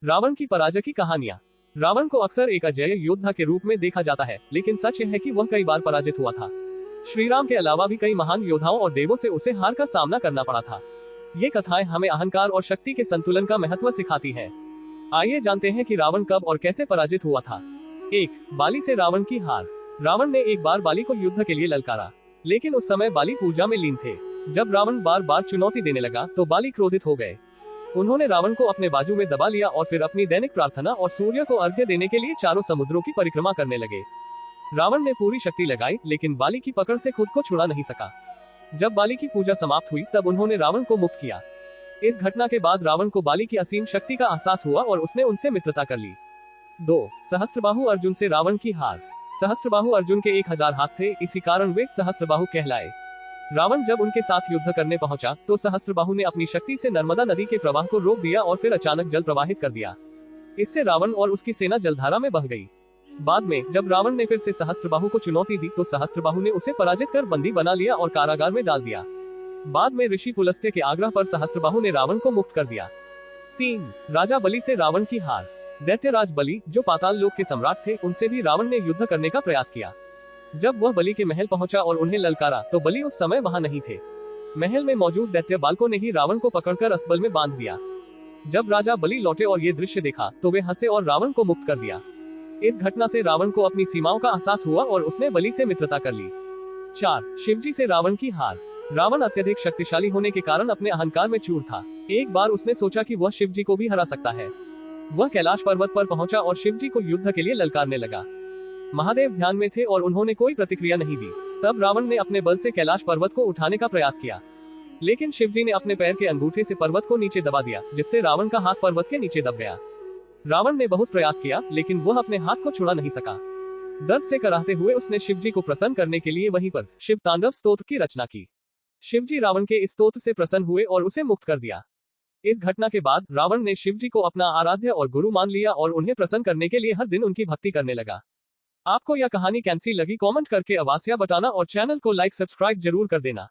रावण की पराजय की कहानियां। रावण को अक्सर एक अजेय योद्धा के रूप में देखा जाता है, लेकिन सच यह है कि वह कई बार पराजित हुआ था। श्री राम के अलावा भी कई महान योद्धाओं और देवों से उसे हार का सामना करना पड़ा था। ये कथाएं हमें अहंकार और शक्ति के संतुलन का महत्व सिखाती हैं। आइए जानते हैं कि रावण कब और कैसे पराजित हुआ था। 1. बाली से रावण की हार। रावण ने एक बार बाली को युद्ध के लिए ललकारा, लेकिन उस समय बाली पूजा में लीन थे। जब रावण बार बार चुनौती देने लगा तो बाली क्रोधित हो गए। उन्होंने रावण को अपने बाजू में दबा लिया और फिर अपनी दैनिक प्रार्थना और सूर्य को अर्घ्य देने के लिए चारों समुद्रों की परिक्रमा करने लगे। रावण ने पूरी शक्ति लगाई, लेकिन बाली की पकड़ से खुद को छुड़ा नहीं सका। जब बाली की पूजा समाप्त हुई तब उन्होंने रावण को मुक्त किया। इस घटना के बाद रावण को बाली की असीम शक्ति का एहसास हुआ और उसने उनसे मित्रता कर ली। 2. सहस्त्रबाहु अर्जुन से रावण की हार। सहस्त्रबाहु अर्जुन के 1000 हाथ थे, इसी कारण वे सहस्त्रबाहु कहलाए। रावण जब उनके साथ युद्ध करने पहुंचा तो सहस्त्रबाहु ने अपनी शक्ति से नर्मदा नदी के प्रवाह को रोक दिया और फिर अचानक जल प्रवाहित कर दिया। इससे रावण और उसकी सेना जलधारा में बह गई। बाद में जब रावण ने फिर से सहस्त्रबाहु को चुनौती दी तो सहस्त्रबाहु ने उसे पराजित कर बंदी बना लिया और कारागार में डाल दिया। बाद में ऋषि पुलस्त्य के आग्रह पर सहस्त्रबाहु ने रावण को मुक्त कर दिया। 3. राजा बलि से रावण की हार। दैत्यराज बलि, जो पाताल लोक के सम्राट थे, उनसे भी रावण ने युद्ध करने का प्रयास किया। जब वह बलि के महल पहुंचा और उन्हें ललकारा तो बलि उस समय वहां नहीं थे। महल में मौजूद दैत्य बालकों ने ही रावण को पकड़कर असबल में बांध दिया। जब राजा बलि लौटे और ये दृश्य देखा तो वे हंसे और रावण को मुक्त कर दिया। इस घटना से रावण को अपनी सीमाओं का एहसास हुआ और उसने बलि से मित्रता कर ली। 4. शिवजी से रावण की हार। रावण अत्यधिक शक्तिशाली होने के कारण अपने अहंकार में चूर था। एक बार उसने सोचा कि वह शिवजी को भी हरा सकता है। वह कैलाश पर्वत पर पहुंचा और शिवजी को युद्ध के लिए ललकारने लगा। महादेव ध्यान में थे और उन्होंने कोई प्रतिक्रिया नहीं दी। तब रावण ने अपने बल से कैलाश पर्वत को उठाने का प्रयास किया, लेकिन शिवजी ने अपने पैर के अंगूठे से पर्वत को नीचे दबा दिया, जिससे रावण का हाथ पर्वत के नीचे दब गया। रावण ने बहुत प्रयास किया, लेकिन वह अपने हाथ को छुड़ा नहीं सका। दर्द से कराहते हुए उसने शिवजी को प्रसन्न करने के लिए वहीं पर शिव तांडव स्तोत्र की रचना की। शिवजी रावण के इस स्तोत्र से प्रसन्न हुए और उसे मुक्त कर दिया। इस घटना के बाद रावण ने शिवजी को अपना आराध्य और गुरु मान लिया और उन्हें प्रसन्न करने के लिए हर दिन उनकी भक्ति करने लगा। आपको यह कहानी कैसी लगी कमेंट करके अवश्य बताना और चैनल को लाइक सब्सक्राइब जरूर कर देना।